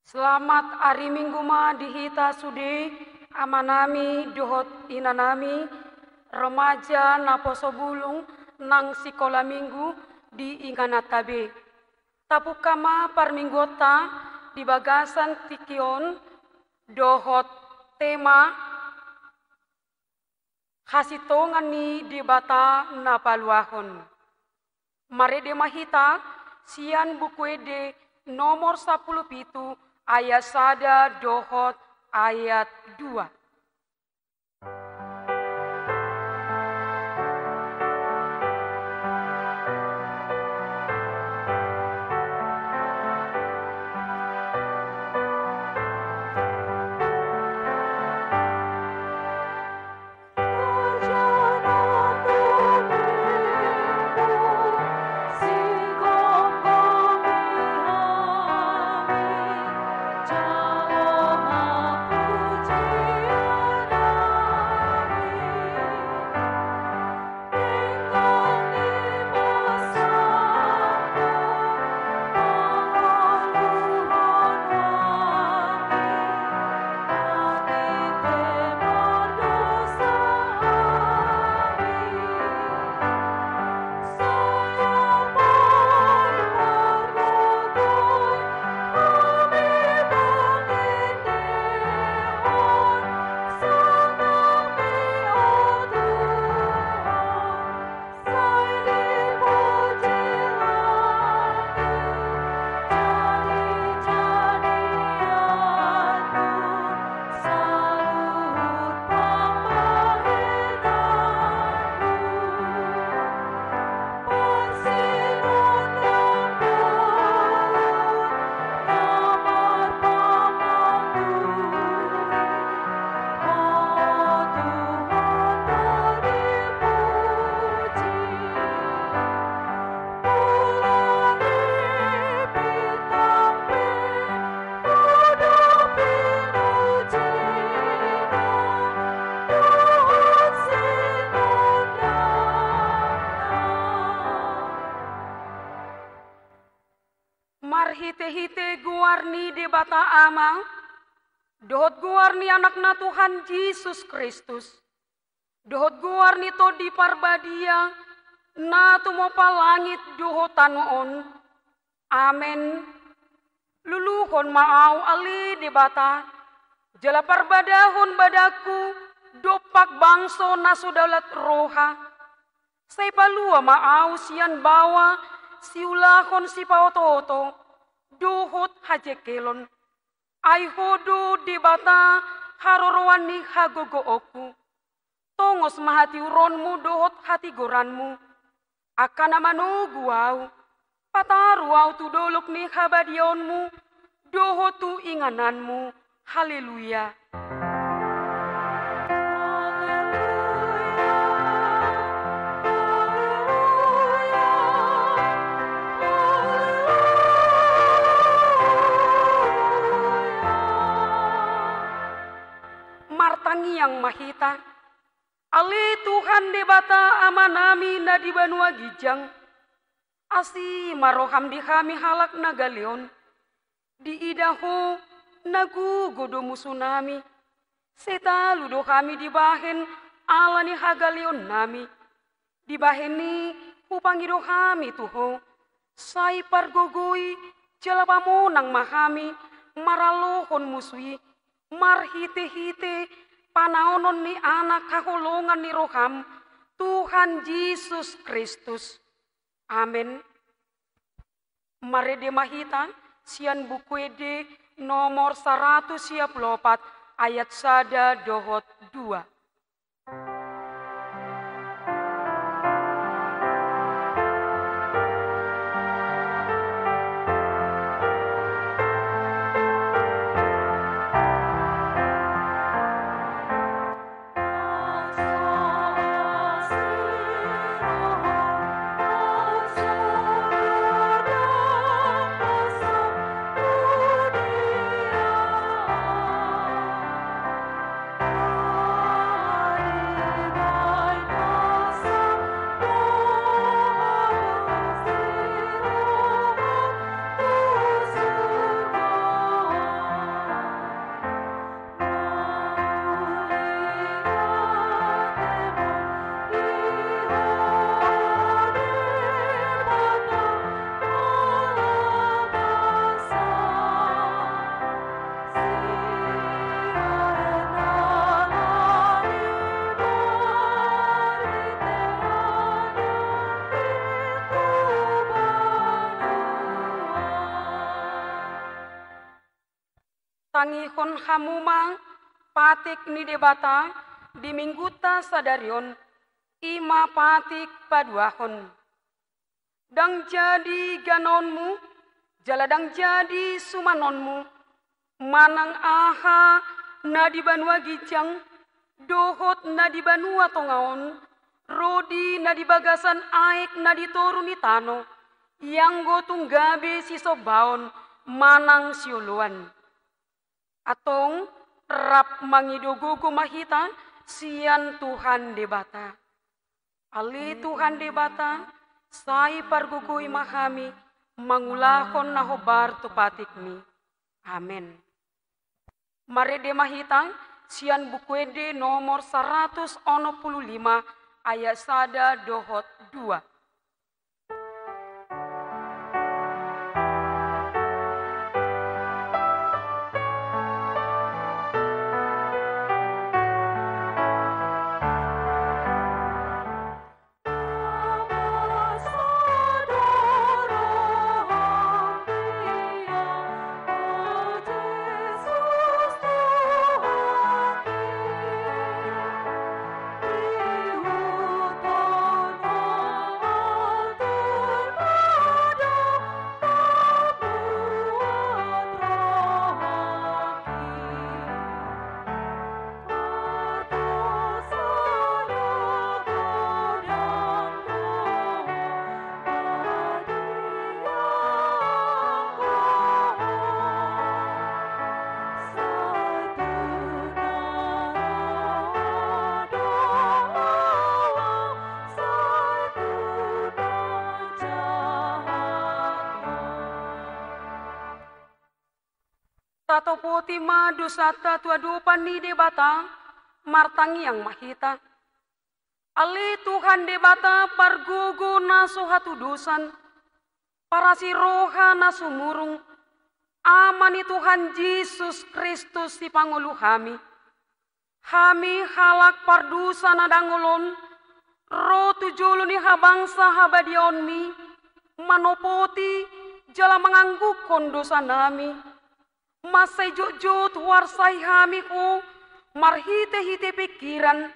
Selamat hari Minggu ma dihita sude amanami dohot inanami remaja naposo bulung nang sikola minggu di inganatabe. Tapuk kama parminggota di bagasan tikion dohot tema hasitongan ni di bata napaluahon. Mare de mahita sian buku de nomor 10 pitu ayat sada dohot ayat 2. Hite-hite guarni de bata ama, dohot guarni anakna Tuhan Yesus Kristus, dohot guarni to di parbadia, na tumopa langit dohotan on, amen. Luluhon maau ali de bata, jala parbadahon badaku, dopak bangso na sudaulat roha, say palua maau sian bawa, siulahon si paoto-oto, dohot hajekelon, ay hodo di bata haroroan ni hagogo oku, tongos mahati uronmu dohot hati goranmu, akan amanu guau, pataruau tu dolok ni habadionmu, dohot tu ingananmu, haleluya. Yang mahita, ali Tuhan debata amanami na di banua gijang, asi maroham di kami halak nagaleon, di idaho nagu godo musunami, seta ludo kami di bahen alani hagaleon nami, di baheni upangido kami tuho, sai pargogoi jalapamo nang mahami, maralohon musui, marhite-hite, panaonon ni anak kaholongan ni roham, Tuhan Yesus Kristus. Amin. Mare de mahita, sian buku de nomor 104 ayat sada dohot 2. tangihon hamumang patik ni debata di mingguta sadarion ima patik paduahon. Dang jadi ganonmu, jaladang jadi sumanonmu, manang aha na di banua gijang, dohot na di banua tongaon, rodi na di bagasan aik na di toruni tano, yang gotong gabe si sobaon manang siuluan. Atong rap mangidogogo mahita sian Tuhan debata. Ali Tuhan debata, sai pargugui mahami, mangulahon na hobar tupatikmi. Amen. Marede mahitang sian bukuede nomor 165 ayat sada dohot 2. Tato poti madu sata tua dupan ni debata, martangi yang mahita. Ali Tuhan debata pargugu nasu hatu dosan, para si roha nasu murung, amani Tuhan Yesus Kristus si pangulu hami. Hami halak pardusa nadangolon, ro tujulu ni habangsa habadionmi, manopoti jala mengangguk kondosa nami. Masai jujut warsai hamiku, marhite-hite pikiran,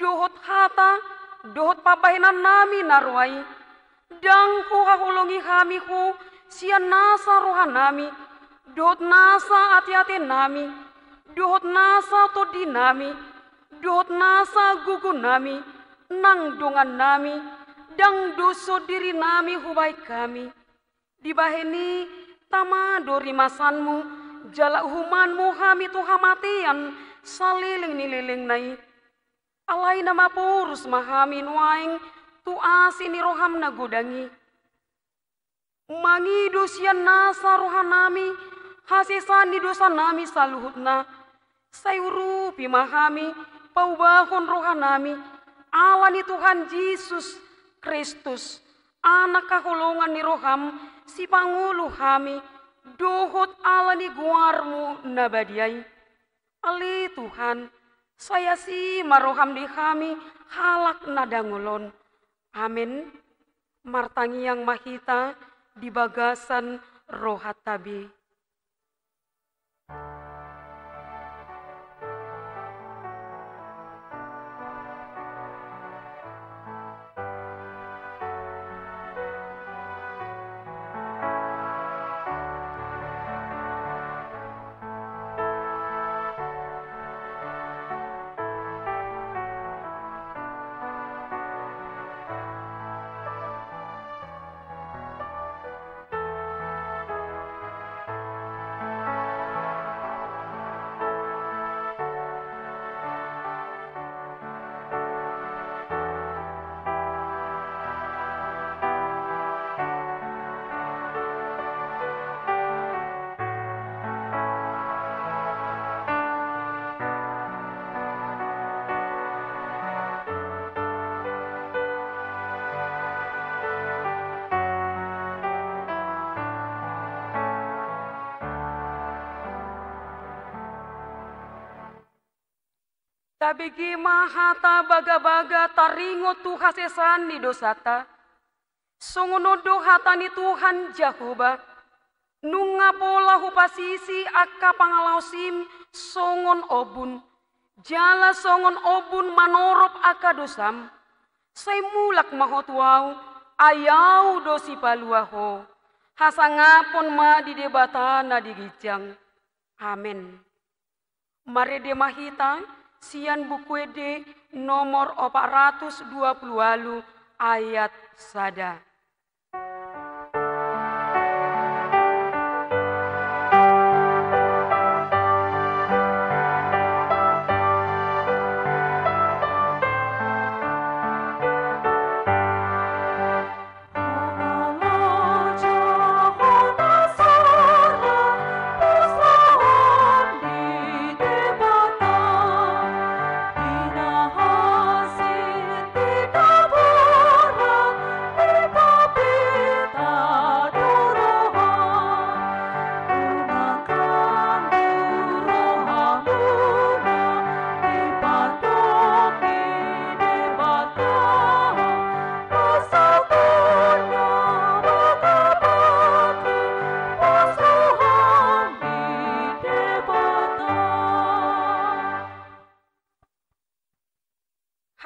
dohot hata, dohot pabahinan nami narwai, dangku hahulungi hamiku, sian nasa rohan nami, dohot nasa ati-ati nami, dohot nasa todi nami, dohot nasa gugu nami, nang dongan nami, dang doso diri nami hubai kami, dibaheni tamadori masanmu, jala humanmu hami tu hamatian saliling nililing nai. Alai nama purus mahami nuaing tu asini roham na gudangi. Mangidus yan nasa rohanami hasisan di dosa nami saluhutna. Sayurupi mahami paubahon rohanami alani Tuhan Yesus Kristus. Anak kahulungan ni roham si pangulu hami. Dohot alani guarmu nabadiai. Ali Tuhan, saya si maroham di kami halak nadangulon. Amin. Martangi yang mahita di bagasan rohat tabi. Tabigi mahata baga-baga taringo tu hasesan ni dosata. Sunguno dohata ni Tuhan Jahuba. Nunga pola hupasisi akka pangalausim songon obun. Jala songon obun manorop akka dosam. Say mulak mahotuau ayau dosi paluaho. Hasangapon ma di debata na digijang. Amen. Mare de mahita sian bukuede nomor 420 ayat sada.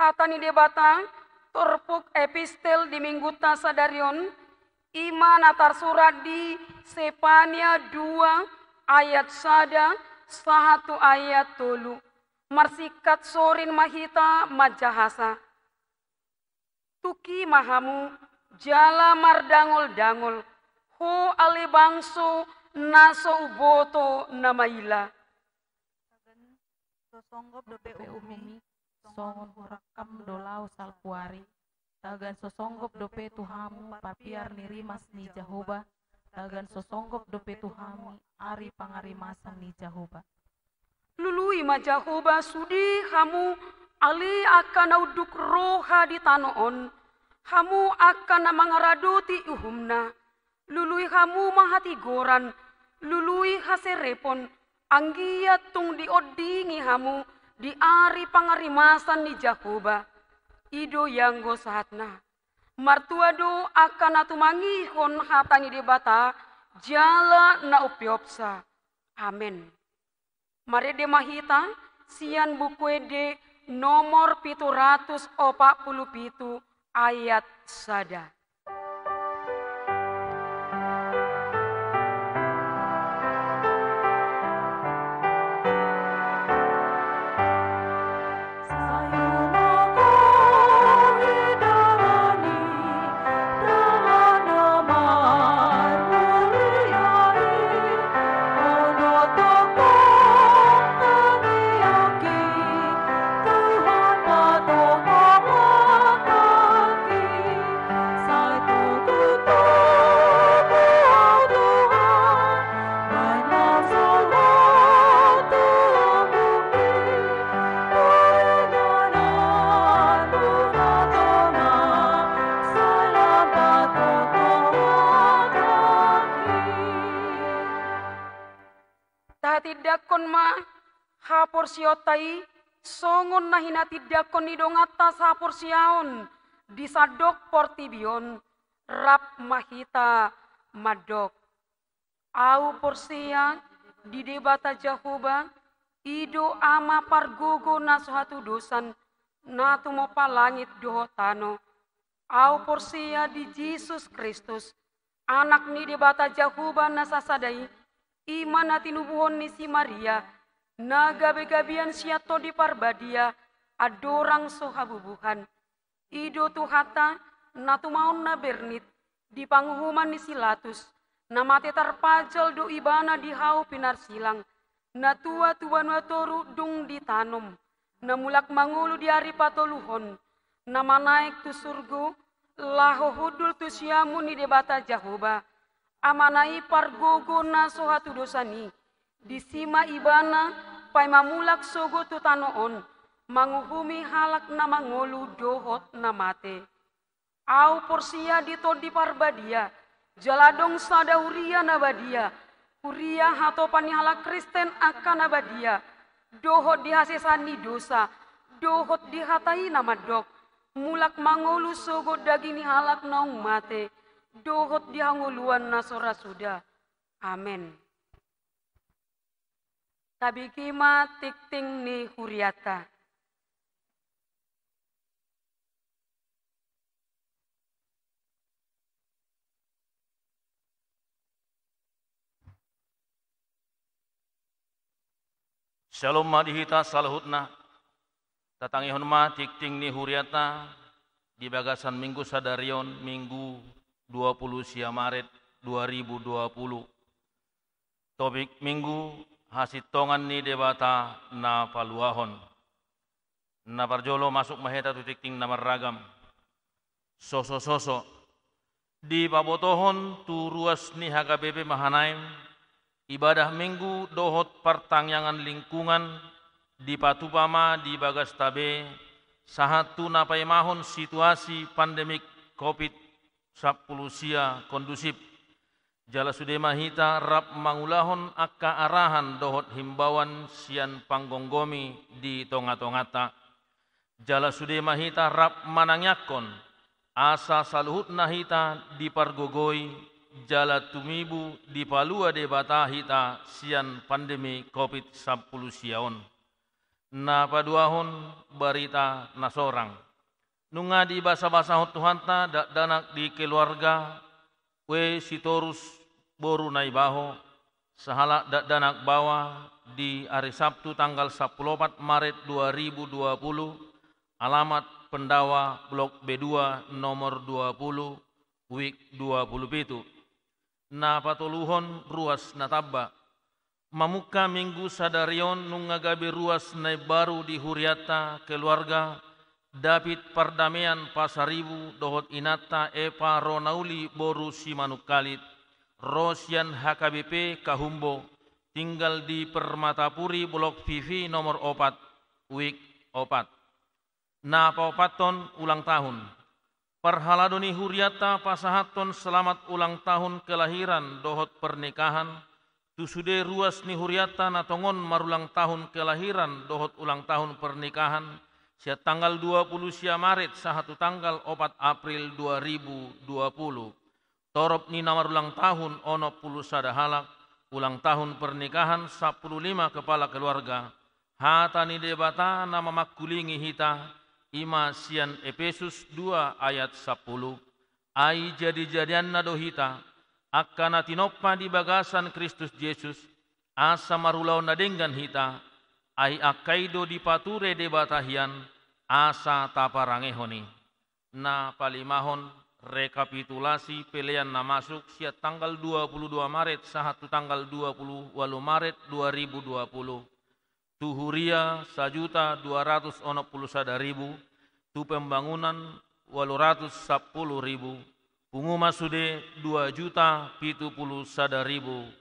Hatani debata torpuk epistel di minggu tasadarion iman atar surat di Sepania 2 ayat sada 1 ayat tolu marsikat sorin mahita majahasa tuki mahamu jala mardangol-dangol ho ale bangso naso uboto namaila sosonggop dope umi songon hurakam dolau salkuari tagan sosonggop dope tuhamu papiar nirimas ni Jahoba tagan sosonggop dope tuhamu ari pangarimasan ni Jahoba lului ma Jahoba sudi hamu ali akan nauduk roha di tanoon hamu akan mangaradoti uhumna lului hamu mahati goran lului haserepon anggia tung diodingi hamu di ari pangarimasan ni Jahoba ido yang go sahatna martua do akan atumangihon hatani debata jala na upiopsa amen. Mare de mahita sian bukuede nomor 747 ayat sada. Tidakon ma hapor siotai songon nahina tidakon idongata sapor siaon disadok portibion rap mahita madok au porsia di debata Jahoba ido ama pargogo nasohatu dosan natu mo palangit dohotano au porsia di Yesus Kristus anak ni debata Jahoba nasasadai iman hati nubuhon ni si Maria na gabe-gabian siato di parbadia adorang sohabubuhan ido tuhata na tumaon na bernit di panghuman ni Silatus na mate tarpajal do ibana di hau pinarsilang na tua-tua na toru dung ditanom na mulak mangulu di ari patoluhon na manaik tu surgo laho hudul tu siamu ni debata Jahoba amanai pargogo na sohatu dosani disima ibana pai mamulak sogo tu tanoon manguhumi halak na mangolu dohot na mate au porsia dito di parbadia jaladong sada uria na badia uria hato pani halak Kristen akan abadia dohot dihasesani dosa dohot dihatai nama dok mulak mangolu sogo dagini halak naung mate dohot dihanguluan nasora sudah Amin. Tabikima tikting ni huriata. Shalom madihita salahutna. Tatangihon ma tikting ni huriata di bagasan Minggu Sadarion Minggu 20 sia Maret 2020. Topik Minggu hasitongan ni debata na paluahon. Na parjolo masuk maheta tu tikting na maragam. Soso di pabotohon tu ruas ni HKBP Mahanaim. Ibadah Minggu dohot pertangyangan lingkungan di Patupama di Bagas Tabe sahatu napai mahon situasi pandemik COVID-19 sia kondusif. Jala sudema hita rap mangulahon akka arahan dohot himbauan sian panggonggomi di tonga-tongata. Jala sudema hita rap manangyakon asa saluhutna hita di pargogoi jala tumibu di palua debata hita sian pandemi COVID-19 siaon. Na paduahon barita nasorang. Nunga di basa-basa Tuhanta dak danak di keluarga we sitorus boru naibaho sahala dak danak bawa di hari Sabtu tanggal 14 Maret 2020 alamat Pendawa Blok B2 nomor 20 Wik 27. Na patuluhon ruas natabba. Mamuka Minggu Sadarion nungagabi ruas na baru di huriata keluarga David Pardamaian Pasaribu dohot inata Epa Ronauli Boru Simanukalit Rosian HKBP Kahumbo tinggal di Permatapuri Blok VV nomor 4 Wik 4. Na paupaton ulang tahun. Perhaladoni huriata pasahaton selamat ulang tahun kelahiran dohot pernikahan. Tusude ruas ni huriata natongon marulang tahun kelahiran dohot ulang tahun pernikahan. Sia tanggal 20 sia Maret sahatu tanggal 4 April 2020. Torop ni marulang tahun ono puluh sadahalak. Ulang tahun pernikahan 15 kepala keluarga. Hata ni debata nama makulingi hita. Ima sian Efesus 2 ayat 10. Ai jadi-jadian nadohita akana tinoppa di bagasan Kristus Yesus asa marulau nadenggan hita ai akaido di pature debatahian asa taparangehoni. Na palimahon rekapitulasi pilihan na masuk sia tanggal 22 Maret sahatu tanggal 28 Maret 2020. Tuhuria 1.261.000, tu pembangunan 810.000, penguma sude 2.071.000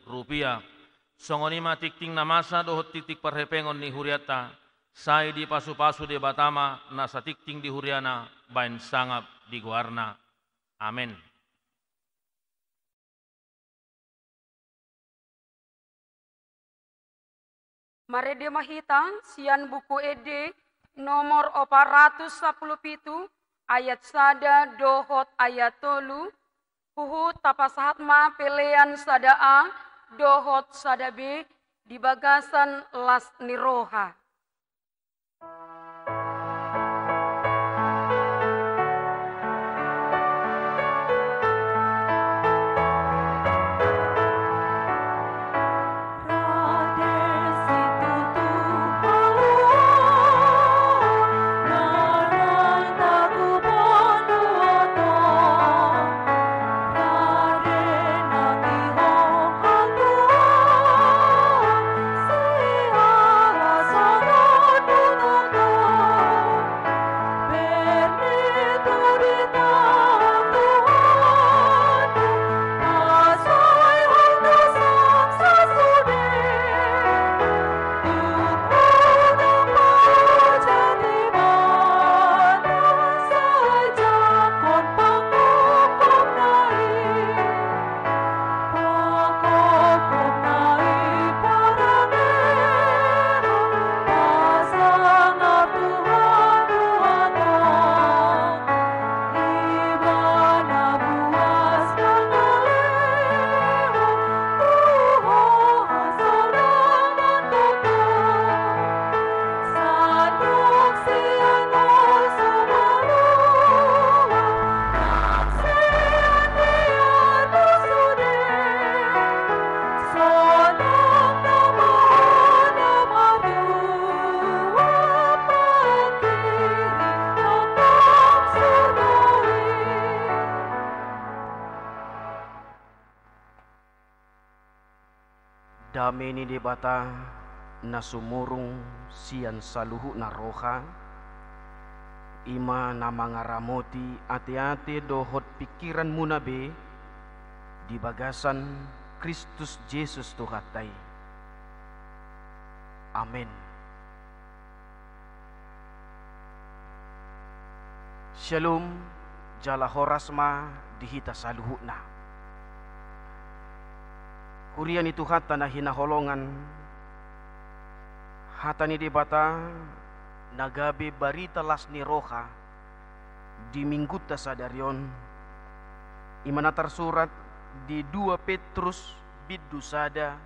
rupiah. Songonima tikting namasa dohot titik perhepengon ni huriata, sai di pasu-pasu de batama nasa tikting di huriana, bain sangap di guarna. Amin. Marede mahitan sian buku ede nomor 417 ayat sada dohot ayat tolu huhu tapasahatma pelean sada A dohot sada B di bagasan las niroha. So Dameni debata nasumurung sian saluhu na roha. Ima namangaramoti ate-ate dohot pikiran munabe di bagasan Kristus Yesus Tuhatai. Amin. Shalom jala horasma dihita saluhuna. Kurian itu hata na hinaholongan hatani debata nagabe barita lasni roha di mingguta sadarion imana tersurat di 2 Petrus biddu sada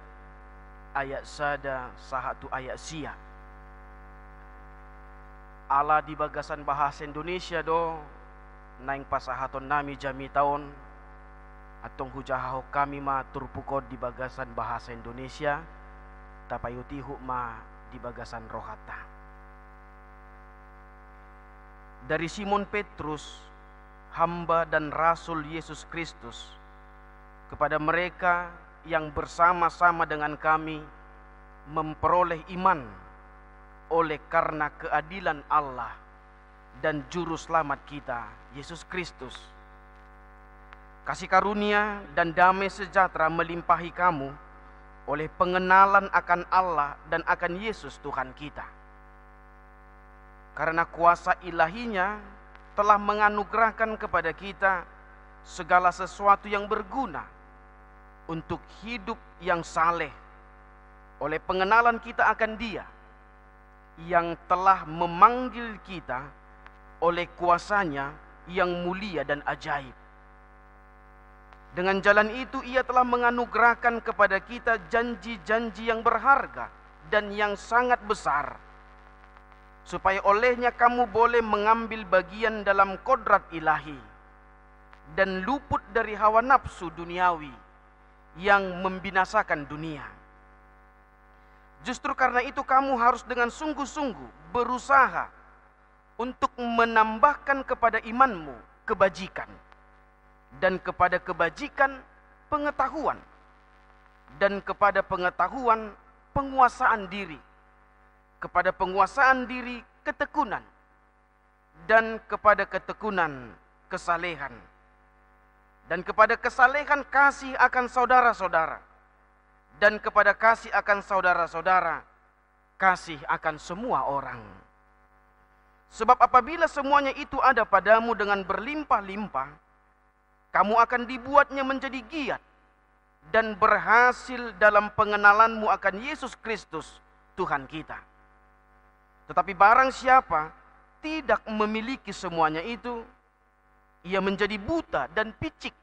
ayat sada sahatu ayat sia. Ala di bagasan bahasa Indonesia do naing pasahaton nami jami taon atong hujahaho kami ma turpukod di bagasan bahasa Indonesia tapayutihu ma di bagasan rohata. Dari Simon Petrus, hamba dan rasul Yesus Kristus, kepada mereka yang bersama-sama dengan kami memperoleh iman oleh karena keadilan Allah dan juru selamat kita Yesus Kristus. Kasih karunia dan damai sejahtera melimpahi kamu oleh pengenalan akan Allah dan akan Yesus Tuhan kita. Karena kuasa ilahinya telah menganugerahkan kepada kita segala sesuatu yang berguna untuk hidup yang saleh oleh pengenalan kita akan Dia yang telah memanggil kita oleh kuasanya yang mulia dan ajaib. Dengan jalan itu Ia telah menganugerahkan kepada kita janji-janji yang berharga dan yang sangat besar, supaya olehnya kamu boleh mengambil bagian dalam kodrat ilahi dan luput dari hawa nafsu duniawi yang membinasakan dunia. Justru karena itu kamu harus dengan sungguh-sungguh berusaha untuk menambahkan kepada imanmu kebajikan, dan kepada kebajikan pengetahuan, dan kepada pengetahuan penguasaan diri, kepada penguasaan diri ketekunan, dan kepada ketekunan kesalehan, dan kepada kesalehan kasih akan saudara-saudara, dan kepada kasih akan saudara-saudara kasih akan semua orang. Sebab apabila semuanya itu ada padamu dengan berlimpah-limpah, kamu akan dibuatnya menjadi giat dan berhasil dalam pengenalanmu akan Yesus Kristus Tuhan kita. Tetapi barang siapa tidak memiliki semuanya itu, ia menjadi buta dan picik,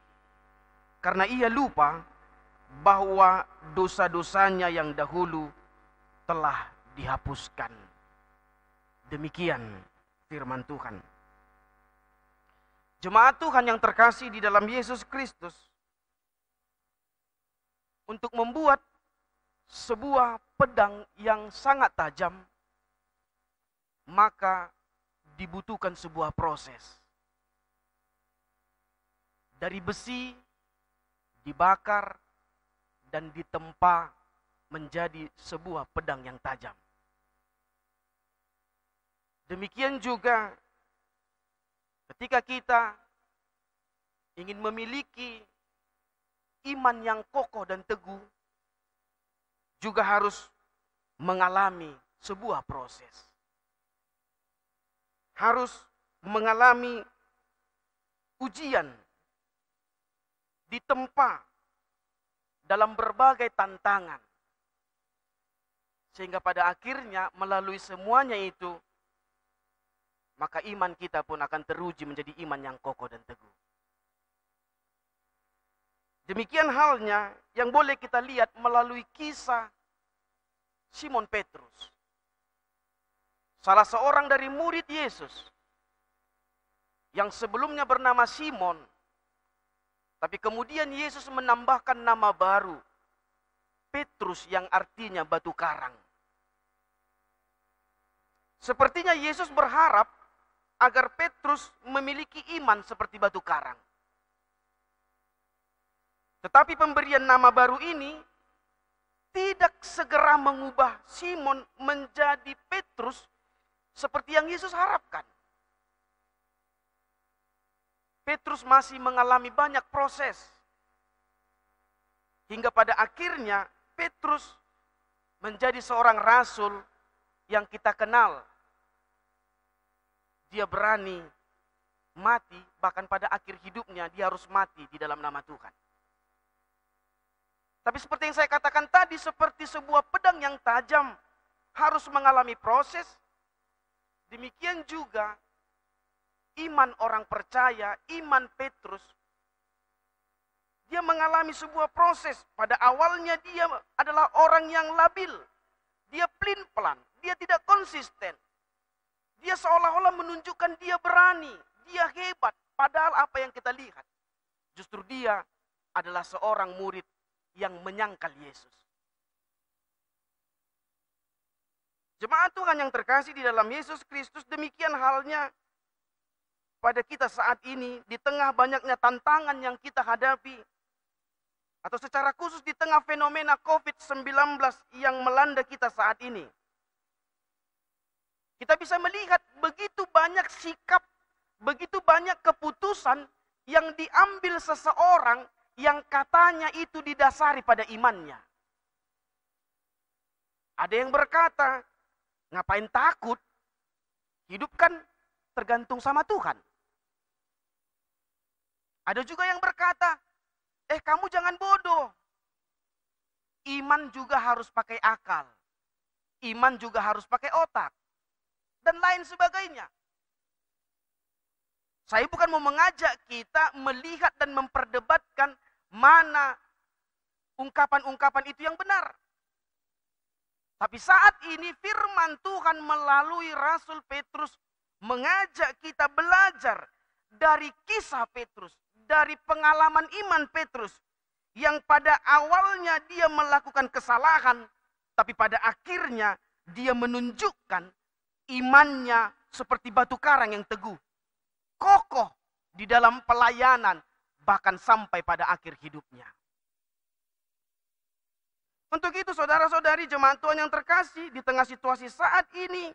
karena ia lupa bahwa dosa-dosanya yang dahulu telah dihapuskan. Demikian firman Tuhan. Jemaat Tuhan yang terkasih di dalam Yesus Kristus, untuk membuat sebuah pedang yang sangat tajam, maka dibutuhkan sebuah proses. Dari besi dibakar dan ditempa menjadi sebuah pedang yang tajam. Demikian juga ketika kita ingin memiliki iman yang kokoh dan teguh, juga harus mengalami sebuah proses. Harus mengalami ujian, ditempa dalam berbagai tantangan. Sehingga pada akhirnya melalui semuanya itu, maka iman kita pun akan teruji menjadi iman yang kokoh dan teguh. Demikian halnya yang boleh kita lihat melalui kisah Simon Petrus, salah seorang dari murid Yesus yang sebelumnya bernama Simon, tapi kemudian Yesus menambahkan nama baru, Petrus, yang artinya batu karang. Sepertinya Yesus berharap agar Petrus memiliki iman seperti batu karang. Tetapi pemberian nama baru ini tidak segera mengubah Simon menjadi Petrus seperti yang Yesus harapkan. Petrus masih mengalami banyak proses. Hingga pada akhirnya Petrus menjadi seorang rasul yang kita kenal. Dia berani mati, bahkan pada akhir hidupnya dia harus mati di dalam nama Tuhan. Tapi seperti yang saya katakan tadi, seperti sebuah pedang yang tajam harus mengalami proses. Demikian juga iman orang percaya, iman Petrus, dia mengalami sebuah proses. Pada awalnya dia adalah orang yang labil. Dia pelin-pelan, dia tidak konsisten. Dia seolah-olah menunjukkan dia berani, dia hebat. Padahal apa yang kita lihat, justru dia adalah seorang murid yang menyangkal Yesus. Jemaat Tuhan yang terkasih di dalam Yesus Kristus, demikian halnya pada kita saat ini, di tengah banyaknya tantangan yang kita hadapi, atau secara khusus di tengah fenomena COVID-19 yang melanda kita saat ini. Kita bisa melihat begitu banyak sikap, begitu banyak keputusan yang diambil seseorang yang katanya itu didasari pada imannya. Ada yang berkata, ngapain takut? Hidup kan tergantung sama Tuhan. Ada juga yang berkata, kamu jangan bodoh. Iman juga harus pakai akal. Iman juga harus pakai otak. Dan lain sebagainya. Saya bukan mau mengajak kita melihat dan memperdebatkan mana ungkapan-ungkapan itu yang benar. Tapi saat ini firman Tuhan melalui Rasul Petrus mengajak kita belajar dari kisah Petrus, dari pengalaman iman Petrus, yang pada awalnya dia melakukan kesalahan, tapi pada akhirnya dia menunjukkan imannya seperti batu karang yang teguh, kokoh di dalam pelayanan, bahkan sampai pada akhir hidupnya. Untuk itu saudara-saudari jemaat Tuhan yang terkasih, di tengah situasi saat ini,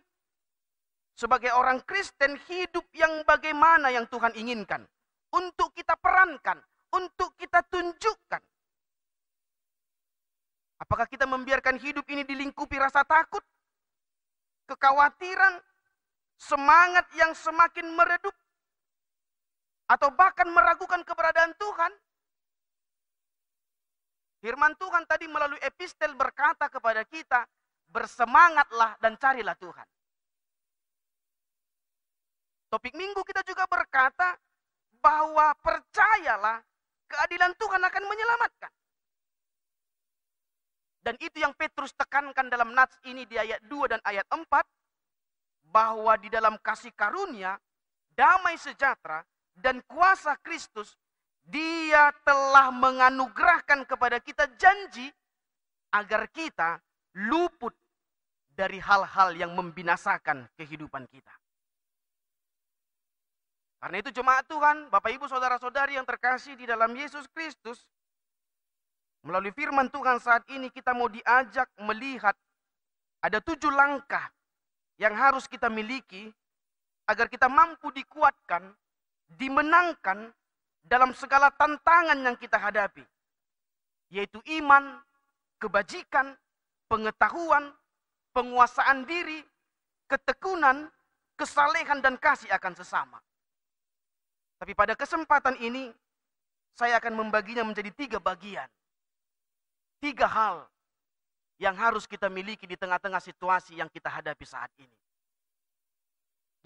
sebagai orang Kristen, hidup yang bagaimana yang Tuhan inginkan untuk kita perankan, untuk kita tunjukkan. Apakah kita membiarkan hidup ini dilingkupi rasa takut, kekhawatiran, semangat yang semakin meredup, atau bahkan meragukan keberadaan Tuhan? Firman Tuhan tadi melalui epistel berkata kepada kita, bersemangatlah dan carilah Tuhan. Topik minggu kita juga berkata bahwa percayalah keadilan Tuhan akan menyelamatkan. Dan itu yang Petrus tekankan dalam nats ini di ayat 2 dan ayat 4, bahwa di dalam kasih karunia, damai sejahtera, dan kuasa Kristus, Dia telah menganugerahkan kepada kita janji agar kita luput dari hal-hal yang membinasakan kehidupan kita. Karena itu jemaat Tuhan, Bapak Ibu Saudara-saudari yang terkasih di dalam Yesus Kristus, melalui firman Tuhan saat ini kita mau diajak melihat ada 7 langkah yang harus kita miliki agar kita mampu dikuatkan, dimenangkan dalam segala tantangan yang kita hadapi, yaitu iman, kebajikan, pengetahuan, penguasaan diri, ketekunan, kesalehan, dan kasih akan sesama. Tapi pada kesempatan ini, saya akan membaginya menjadi 3 bagian. 3 hal yang harus kita miliki di tengah-tengah situasi yang kita hadapi saat ini.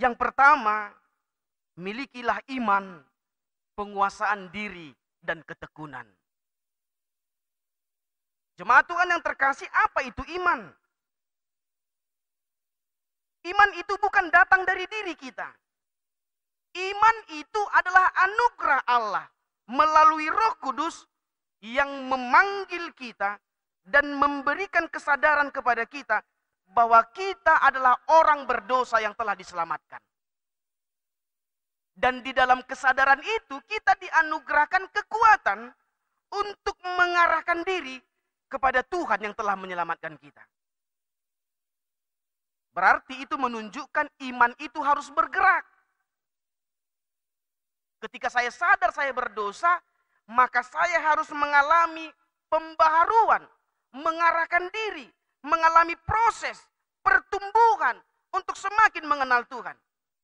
Yang pertama, milikilah iman, penguasaan diri, dan ketekunan. Jemaat Tuhan yang terkasih, apa itu iman? Iman itu bukan datang dari diri kita. Iman itu adalah anugerah Allah melalui Roh Kudus yang memanggil kita dan memberikan kesadaran kepada kita bahwa kita adalah orang berdosa yang telah diselamatkan. Dan di dalam kesadaran itu kita dianugerahkan kekuatan untuk mengarahkan diri kepada Tuhan yang telah menyelamatkan kita. Berarti itu menunjukkan iman itu harus bergerak. Ketika saya sadar saya berdosa, maka saya harus mengalami pembaharuan, mengarahkan diri, mengalami proses pertumbuhan untuk semakin mengenal Tuhan.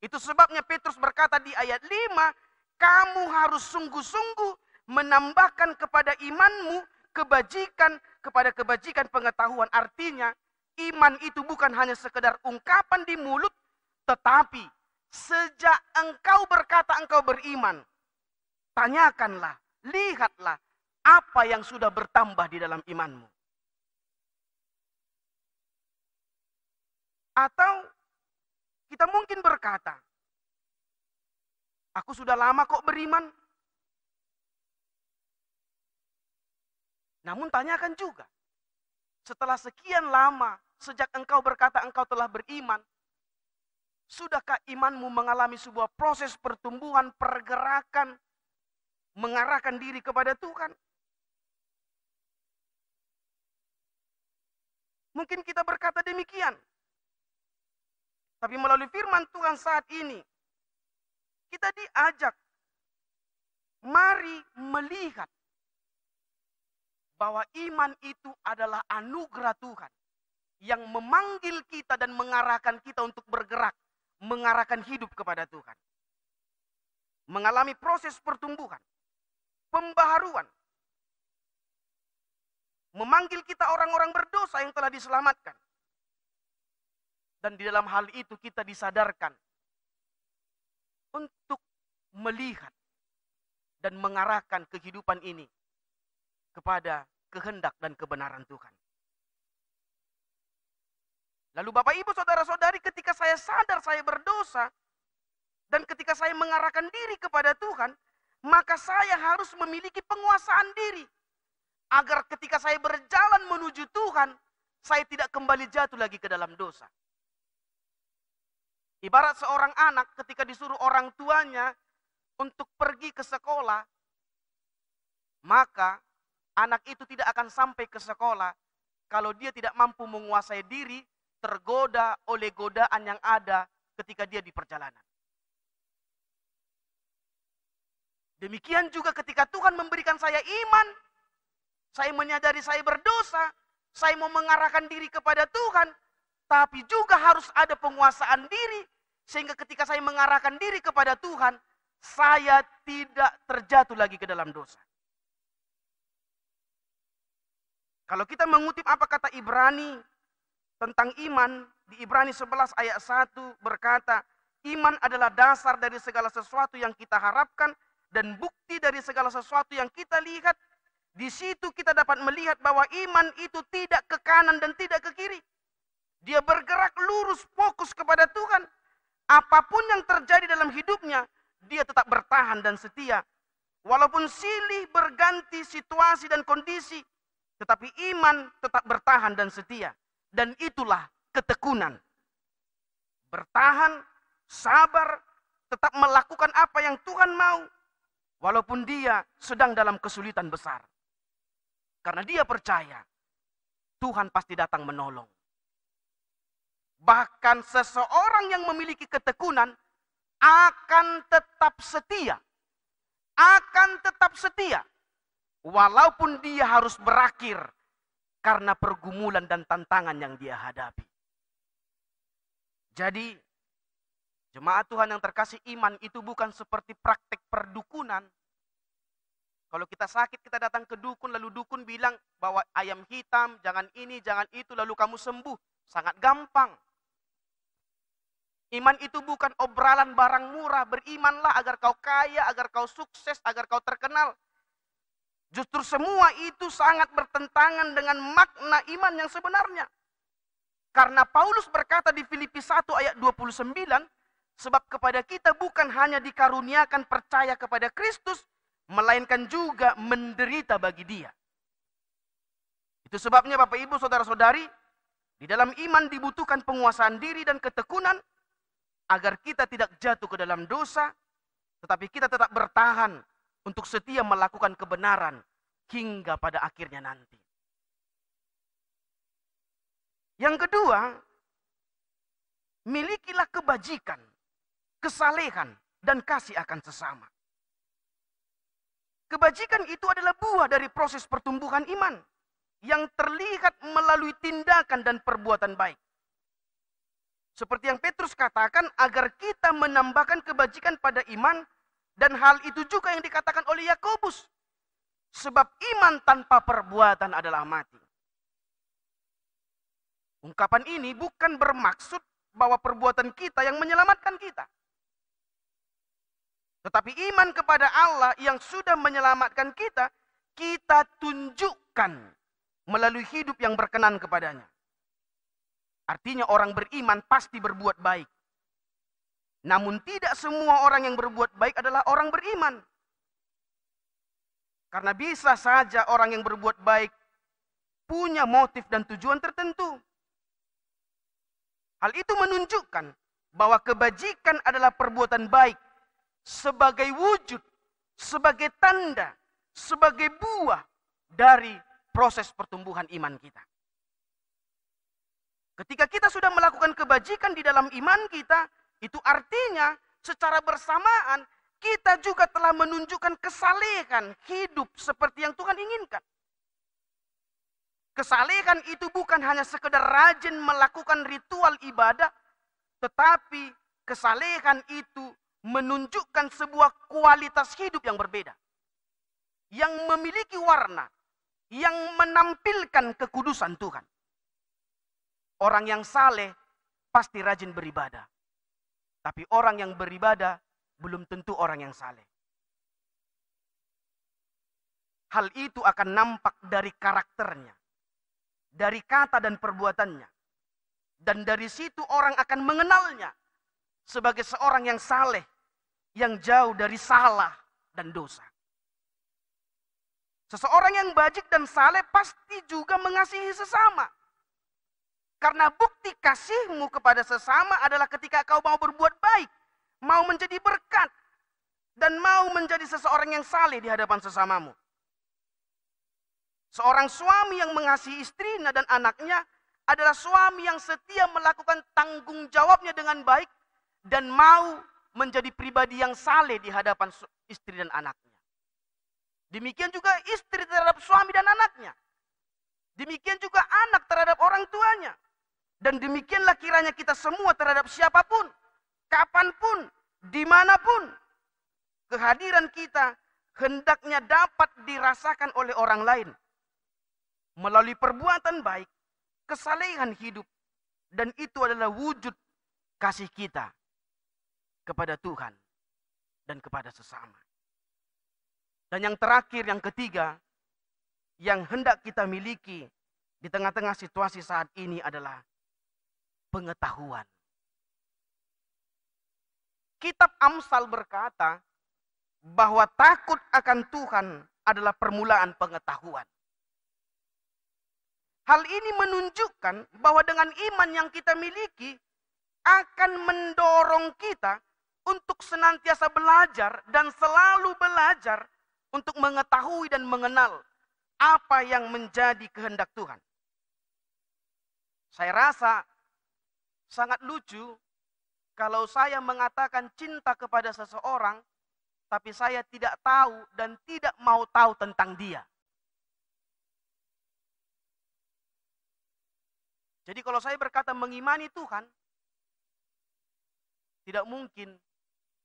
Itu sebabnya Petrus berkata di ayat 5, kamu harus sungguh-sungguh menambahkan kepada imanmu kebajikan kepada kebajikan pengetahuan. Artinya, iman itu bukan hanya sekedar ungkapan di mulut, tetapi sejak engkau berkata engkau beriman, tanyakanlah, lihatlah apa yang sudah bertambah di dalam imanmu. Atau kita mungkin berkata, aku sudah lama kok beriman. Namun tanyakan juga, setelah sekian lama, sejak engkau berkata engkau telah beriman, sudahkah imanmu mengalami sebuah proses pertumbuhan, pergerakan, mengarahkan diri kepada Tuhan? Mungkin kita berkata demikian. Tapi melalui firman Tuhan saat ini, kita diajak, mari melihat bahwa iman itu adalah anugerah Tuhan yang memanggil kita dan mengarahkan kita untuk bergerak, mengarahkan hidup kepada Tuhan. Mengalami proses pertumbuhan, pembaharuan. Memanggil kita orang-orang berdosa yang telah diselamatkan. Dan di dalam hal itu kita disadarkan untuk melihat dan mengarahkan kehidupan ini kepada kehendak dan kebenaran Tuhan. Lalu Bapak Ibu saudara-saudari, ketika saya sadar saya berdosa dan ketika saya mengarahkan diri kepada Tuhan, maka saya harus memiliki penguasaan diri agar ketika saya berjalan menuju Tuhan, saya tidak kembali jatuh lagi ke dalam dosa. Ibarat seorang anak ketika disuruh orang tuanya untuk pergi ke sekolah, maka anak itu tidak akan sampai ke sekolah kalau dia tidak mampu menguasai diri, tergoda oleh godaan yang ada ketika dia di perjalanan. Demikian juga ketika Tuhan memberikan saya iman, saya menyadari saya berdosa, saya mau mengarahkan diri kepada Tuhan, tapi juga harus ada penguasaan diri, sehingga ketika saya mengarahkan diri kepada Tuhan, saya tidak terjatuh lagi ke dalam dosa. Kalau kita mengutip apa kata Ibrani tentang iman, di Ibrani 11 ayat 1 berkata, iman adalah dasar dari segala sesuatu yang kita harapkan dan bukti dari segala sesuatu yang kita lihat. Di situ kita dapat melihat bahwa iman itu tidak ke kanan dan tidak ke kiri. Dia bergerak lurus, fokus kepada Tuhan. Apapun yang terjadi dalam hidupnya, dia tetap bertahan dan setia. Walaupun silih berganti situasi dan kondisi, tetapi iman tetap bertahan dan setia. Dan itulah ketekunan. Bertahan, sabar, tetap melakukan apa yang Tuhan mau. Walaupun dia sedang dalam kesulitan besar. Karena dia percaya, Tuhan pasti datang menolong. Bahkan seseorang yang memiliki ketekunan akan tetap setia. Akan tetap setia. Walaupun dia harus berakhir karena pergumulan dan tantangan yang dia hadapi. Jadi, jemaat Tuhan yang terkasih, iman itu bukan seperti praktek perdukunan. Kalau kita sakit, kita datang ke dukun, lalu dukun bilang bahwa ayam hitam, jangan ini, jangan itu, lalu kamu sembuh. Sangat gampang. Iman itu bukan obralan barang murah. Berimanlah agar kau kaya, agar kau sukses, agar kau terkenal. Justru semua itu sangat bertentangan dengan makna iman yang sebenarnya. Karena Paulus berkata di Filipi 1 ayat 29, sebab kepada kita bukan hanya dikaruniakan percaya kepada Kristus, melainkan juga menderita bagi Dia. Itu sebabnya Bapak Ibu saudara-saudari, di dalam iman dibutuhkan penguasaan diri dan ketekunan, agar kita tidak jatuh ke dalam dosa, tetapi kita tetap bertahan untuk setia melakukan kebenaran hingga pada akhirnya nanti. Yang kedua, milikilah kebajikan, kesalehan, dan kasih akan sesama. Kebajikan itu adalah buah dari proses pertumbuhan iman yang terlihat melalui tindakan dan perbuatan baik. Seperti yang Petrus katakan, agar kita menambahkan kebajikan pada iman, dan hal itu juga yang dikatakan oleh Yakobus. Sebab iman tanpa perbuatan adalah mati. Ungkapan ini bukan bermaksud bahwa perbuatan kita yang menyelamatkan kita. Tetapi iman kepada Allah yang sudah menyelamatkan kita, kita tunjukkan melalui hidup yang berkenan kepadanya. Artinya orang beriman pasti berbuat baik. Namun tidak semua orang yang berbuat baik adalah orang beriman. Karena bisa saja orang yang berbuat baik punya motif dan tujuan tertentu. Hal itu menunjukkan bahwa kebajikan adalah perbuatan baik sebagai wujud, sebagai tanda, sebagai buah dari proses pertumbuhan iman kita. Ketika kita sudah melakukan kebajikan di dalam iman kita, itu artinya secara bersamaan kita juga telah menunjukkan kesalehan hidup seperti yang Tuhan inginkan. Kesalehan itu bukan hanya sekedar rajin melakukan ritual ibadah, tetapi kesalehan itu menunjukkan sebuah kualitas hidup yang berbeda. Yang memiliki warna, yang menampilkan kekudusan Tuhan. Orang yang saleh pasti rajin beribadah. Tapi orang yang beribadah belum tentu orang yang saleh. Hal itu akan nampak dari karakternya, dari kata dan perbuatannya. Dan dari situ orang akan mengenalnya sebagai seorang yang saleh, yang jauh dari salah dan dosa. Seseorang yang bajik dan saleh pasti juga mengasihi sesama. Karena bukti kasihmu kepada sesama adalah ketika kau mau berbuat baik, mau menjadi berkat, dan mau menjadi seseorang yang saleh di hadapan sesamamu. Seorang suami yang mengasihi istrinya dan anaknya adalah suami yang setia melakukan tanggung jawabnya dengan baik dan mau menjadi pribadi yang saleh di hadapan istri dan anaknya. Demikian juga istri terhadap suami dan anaknya. Demikian juga anak terhadap orang tuanya. Dan demikianlah kiranya kita semua terhadap siapapun, kapanpun, dimanapun. Kehadiran kita hendaknya dapat dirasakan oleh orang lain. Melalui perbuatan baik, kesalehan hidup. Dan itu adalah wujud kasih kita kepada Tuhan dan kepada sesama. Dan yang terakhir, yang ketiga, yang hendak kita miliki di tengah-tengah situasi saat ini adalah pengetahuan. Kitab Amsal berkata bahwa takut akan Tuhan adalah permulaan pengetahuan. Hal ini menunjukkan bahwa dengan iman yang kita miliki akan mendorong kita untuk senantiasa belajar dan selalu belajar untuk mengetahui dan mengenal apa yang menjadi kehendak Tuhan. Saya rasa sangat lucu kalau saya mengatakan cinta kepada seseorang, tapi saya tidak tahu dan tidak mau tahu tentang dia. Jadi kalau saya berkata mengimani Tuhan, tidak mungkin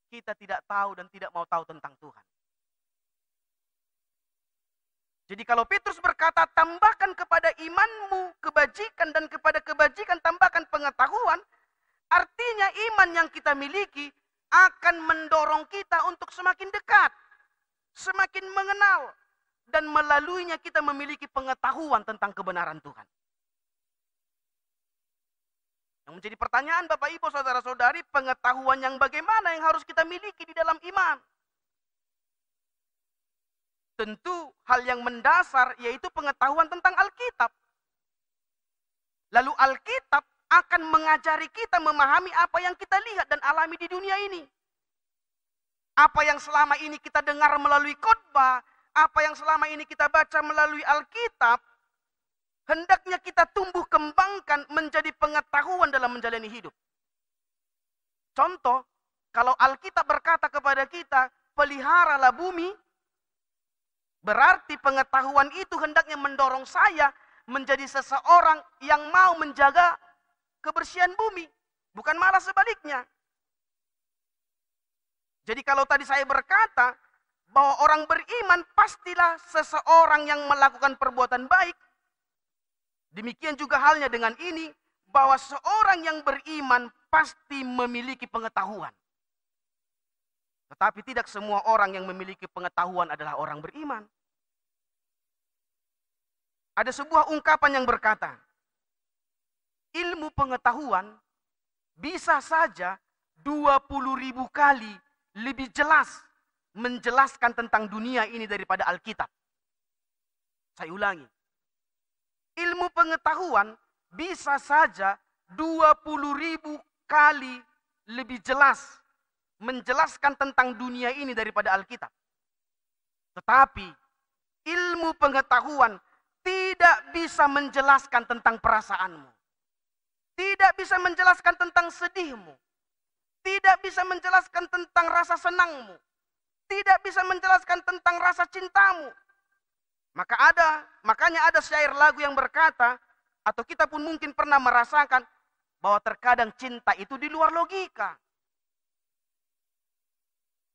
kita tidak tahu dan tidak mau tahu tentang Tuhan. Jadi kalau Petrus berkata, tambahkan kepada imanmu kebajikan dan kepada kebajikan tambahkan pengetahuan, artinya iman yang kita miliki akan mendorong kita untuk semakin dekat, semakin mengenal, dan melaluinya kita memiliki pengetahuan tentang kebenaran Tuhan. Yang menjadi pertanyaan Bapak Ibu Saudara-saudari, pengetahuan yang bagaimana yang harus kita miliki di dalam iman? Tentu hal yang mendasar yaitu pengetahuan tentang Alkitab. Lalu Alkitab akan mengajari kita memahami apa yang kita lihat dan alami di dunia ini. Apa yang selama ini kita dengar melalui khotbah, apa yang selama ini kita baca melalui Alkitab, hendaknya kita tumbuh kembangkan menjadi pengetahuan dalam menjalani hidup. Contoh, kalau Alkitab berkata kepada kita, peliharalah bumi, berarti pengetahuan itu hendaknya mendorong saya menjadi seseorang yang mau menjaga kebersihan bumi. Bukan malah sebaliknya. Jadi kalau tadi saya berkata bahwa orang beriman pastilah seseorang yang melakukan perbuatan baik, demikian juga halnya dengan ini, bahwa seorang yang beriman pasti memiliki pengetahuan. Tetapi tidak semua orang yang memiliki pengetahuan adalah orang beriman. Ada sebuah ungkapan yang berkata, ilmu pengetahuan bisa saja 20.000 kali lebih jelas menjelaskan tentang dunia ini daripada Alkitab. Saya ulangi. Ilmu pengetahuan bisa saja 20.000 kali lebih jelas menjelaskan tentang dunia ini daripada Alkitab. Tetapi ilmu pengetahuan tidak bisa menjelaskan tentang perasaanmu. Tidak bisa menjelaskan tentang sedihmu. Tidak bisa menjelaskan tentang rasa senangmu. Tidak bisa menjelaskan tentang rasa cintamu. Makanya ada syair lagu yang berkata, atau kita pun mungkin pernah merasakan, bahwa terkadang cinta itu di luar logika.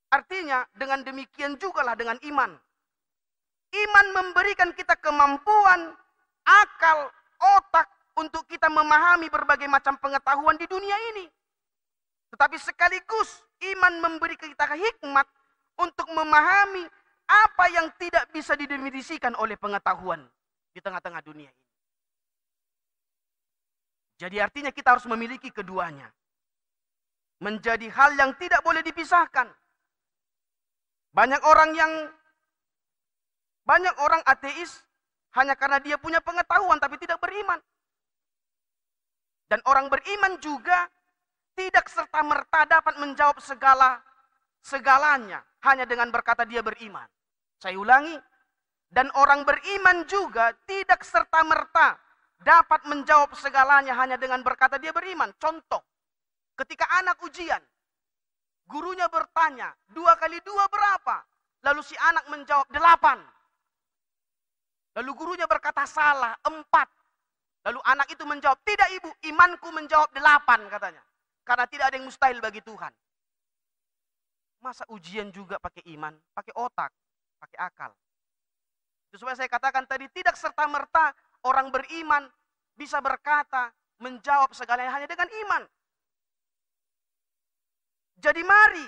Artinya, dengan demikian jugalah dengan iman. Iman memberikan kita kemampuan, akal, otak untuk kita memahami berbagai macam pengetahuan di dunia ini. Tetapi sekaligus iman memberi kita hikmat untuk memahami apa yang tidak bisa didefinisikan oleh pengetahuan di tengah-tengah dunia ini. Jadi artinya kita harus memiliki keduanya. Menjadi hal yang tidak boleh dipisahkan. Banyak orang ateis hanya karena dia punya pengetahuan tapi tidak beriman. Dan orang beriman juga tidak serta-merta dapat menjawab segalanya hanya dengan berkata dia beriman. Saya ulangi, dan orang beriman juga tidak serta-merta dapat menjawab segalanya hanya dengan berkata dia beriman. Contoh, ketika anak ujian, gurunya bertanya, 2 kali 2 berapa? Lalu si anak menjawab 8. Lalu gurunya berkata salah, 4. Lalu anak itu menjawab, tidak ibu, imanku menjawab 8 katanya. Karena tidak ada yang mustahil bagi Tuhan. Masa ujian juga pakai iman, pakai otak, pakai akal. Itu supaya saya katakan tadi, tidak serta-merta orang beriman bisa berkata, menjawab segalanya hanya dengan iman. Jadi mari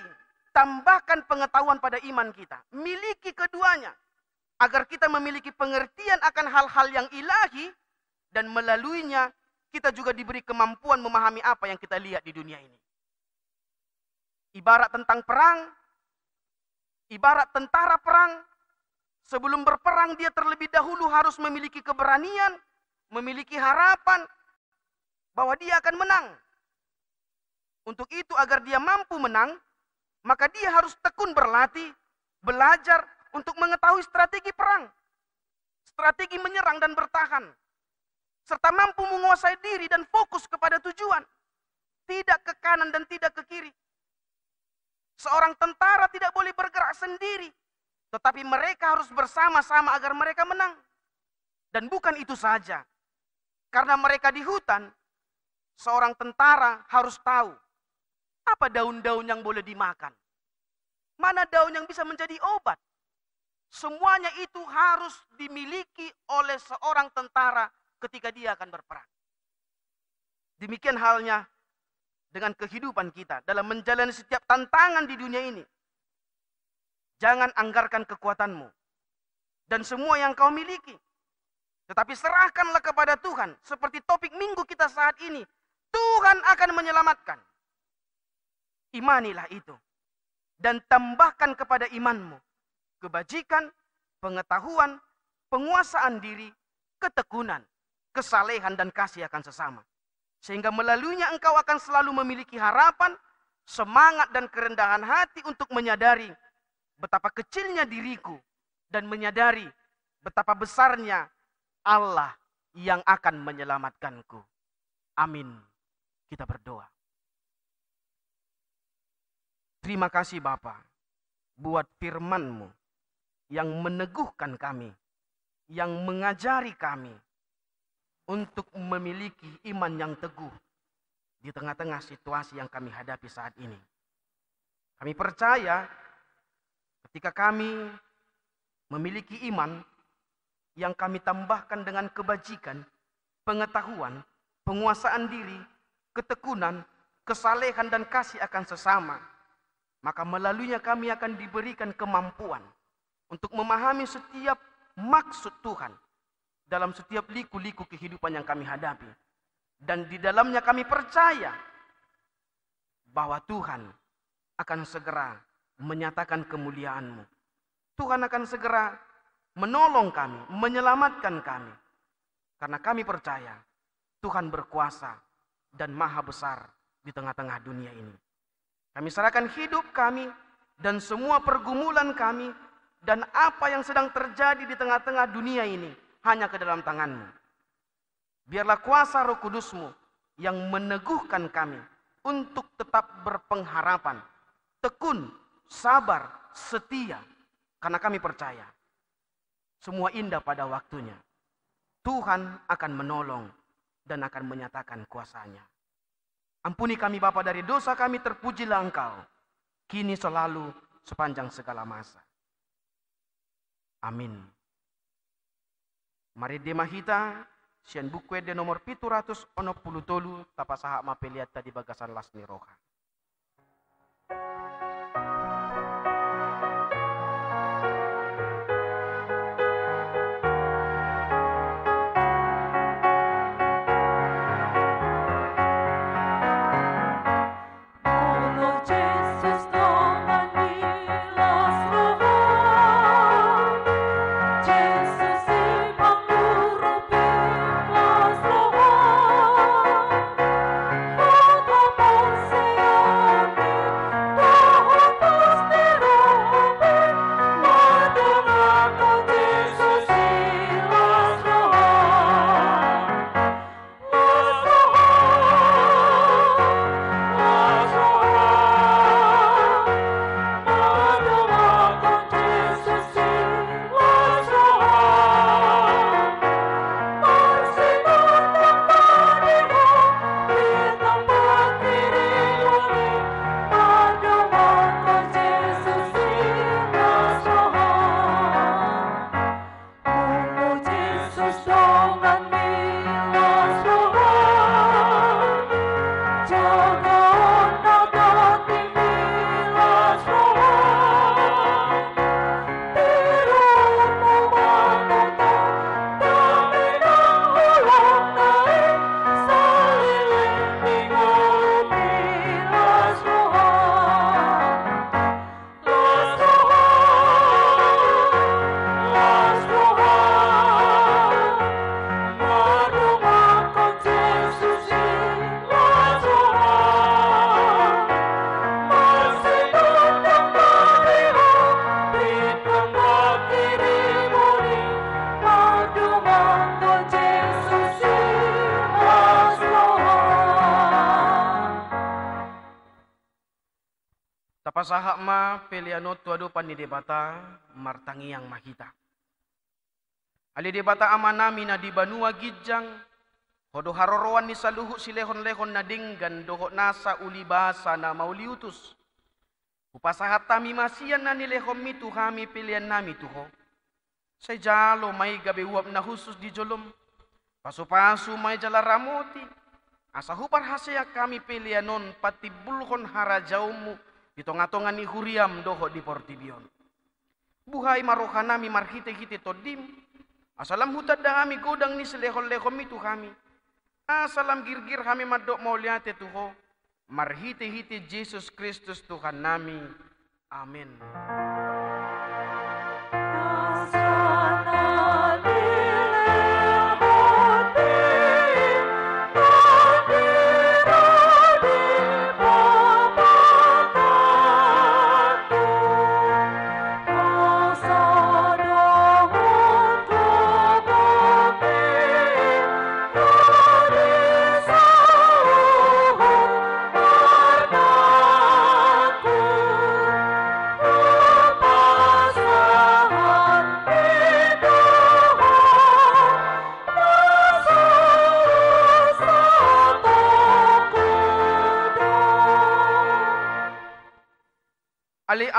tambahkan pengetahuan pada iman kita. Miliki keduanya. Agar kita memiliki pengertian akan hal-hal yang ilahi. Dan melaluinya kita juga diberi kemampuan memahami apa yang kita lihat di dunia ini. Ibarat tentang perang. Ibarat tentara perang. Sebelum berperang dia terlebih dahulu harus memiliki keberanian. Memiliki harapan bahwa dia akan menang. Untuk itu agar dia mampu menang, maka dia harus tekun berlatih, belajar untuk mengetahui strategi perang, strategi menyerang dan bertahan, serta mampu menguasai diri dan fokus kepada tujuan, tidak ke kanan dan tidak ke kiri. Seorang tentara tidak boleh bergerak sendiri, tetapi mereka harus bersama-sama agar mereka menang. Dan bukan itu saja, karena mereka di hutan, seorang tentara harus tahu apa daun-daun yang boleh dimakan, mana daun yang bisa menjadi obat. Semuanya itu harus dimiliki oleh seorang tentara ketika dia akan berperang. Demikian halnya dengan kehidupan kita dalam menjalani setiap tantangan di dunia ini. Jangan anggarkan kekuatanmu dan semua yang kau miliki. Tetapi serahkanlah kepada Tuhan. Seperti topik minggu kita saat ini. Tuhan akan menyelamatkan. Imanilah itu. Dan tambahkan kepada imanmu kebajikan, pengetahuan, penguasaan diri, ketekunan, kesalehan dan kasih akan sesama. Sehingga melaluinya engkau akan selalu memiliki harapan, semangat dan kerendahan hati untuk menyadari betapa kecilnya diriku dan menyadari betapa besarnya Allah yang akan menyelamatkanku. Amin. Kita berdoa. Terima kasih Bapa buat firman-Mu yang meneguhkan kami, yang mengajari kami untuk memiliki iman yang teguh di tengah-tengah situasi yang kami hadapi saat ini. Kami percaya ketika kami memiliki iman yang kami tambahkan dengan kebajikan, pengetahuan, penguasaan diri, ketekunan, kesalehan dan kasih akan sesama, maka melaluinya kami akan diberikan kemampuan untuk memahami setiap maksud Tuhan dalam setiap liku-liku kehidupan yang kami hadapi. Dan di dalamnya kami percaya bahwa Tuhan akan segera menyatakan kemuliaan-Mu. Tuhan akan segera menolong kami, menyelamatkan kami. Karena kami percaya Tuhan berkuasa dan maha besar di tengah-tengah dunia ini. Kami serahkan hidup kami dan semua pergumulan kami dan apa yang sedang terjadi di tengah-tengah dunia ini hanya ke dalam tangan-Mu. Biarlah kuasa Roh Kudus-Mu yang meneguhkan kami untuk tetap berpengharapan, tekun, sabar, setia. Karena kami percaya semua indah pada waktunya. Tuhan akan menolong dan akan menyatakan kuasa-Nya. Ampuni kami Bapa dari dosa kami, terpujilah Engkau, kini selalu sepanjang segala masa. Amin. Mari demahita sian buku de nomor 763 tapasaha mapeliat tadi bagasan lasni roha. Tapasaha ma peliano tuado panidebata martangi yang mahita. Ali debata amanami na di banua gijang, hodo haroroan ni saluhu silehon-lehon na dinggan doho nasa ulibasa na mauliutus. Upasahat tami masian na nilehom mi tuhami pilihan nami tuho. Say jalo may gabi uap na husus di jolom. Pasu-pasu may jala ramoti. Asa hupar hasya kami pilihanon patibulhon harajaumu. Di tonga-tonga ni huriam doho di portibion. Buhay marohanami marhite-hite todim. Asalam hutad dahami godang ni selehol-lehom itu kami. Asalam girgir kami madok mauliate tuho. Marhite-hite Yesus Kristus Tuhan nami. Amin.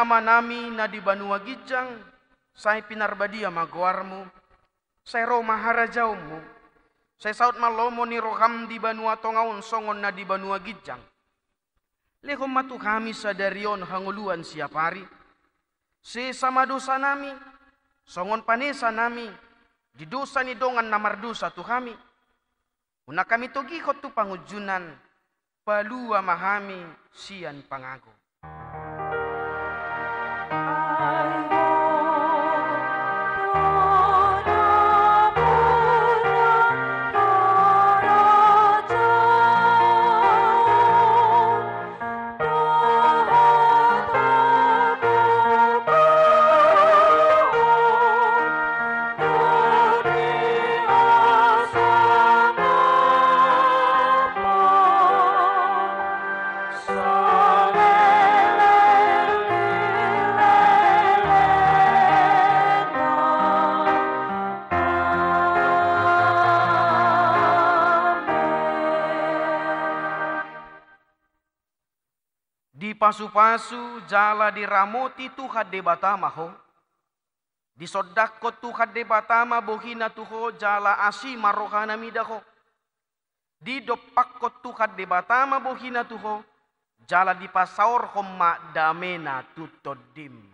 amanami na di banua gijang, say pinarbadia maguarmu, say ro maharajaumu, say saut malomo ni roham di banua tongaun songon na di banua gijang. Lehom matu kami sadarion hanguluan siapari, se sama dosa nami, songon panesa nami, di dosa ni dongan namar dosa tu kami. Una kami togi tu pangujunan, palua mahami sian pangago. Di pasu-pasu jala di ramoti Tuhan de batama ho. Di sodakko Tuhan de batama bohina tuho jala asi marohana midaho. Di dopakko Tuhan de batama bohina tuho jala di pasaur homma damena tutodim.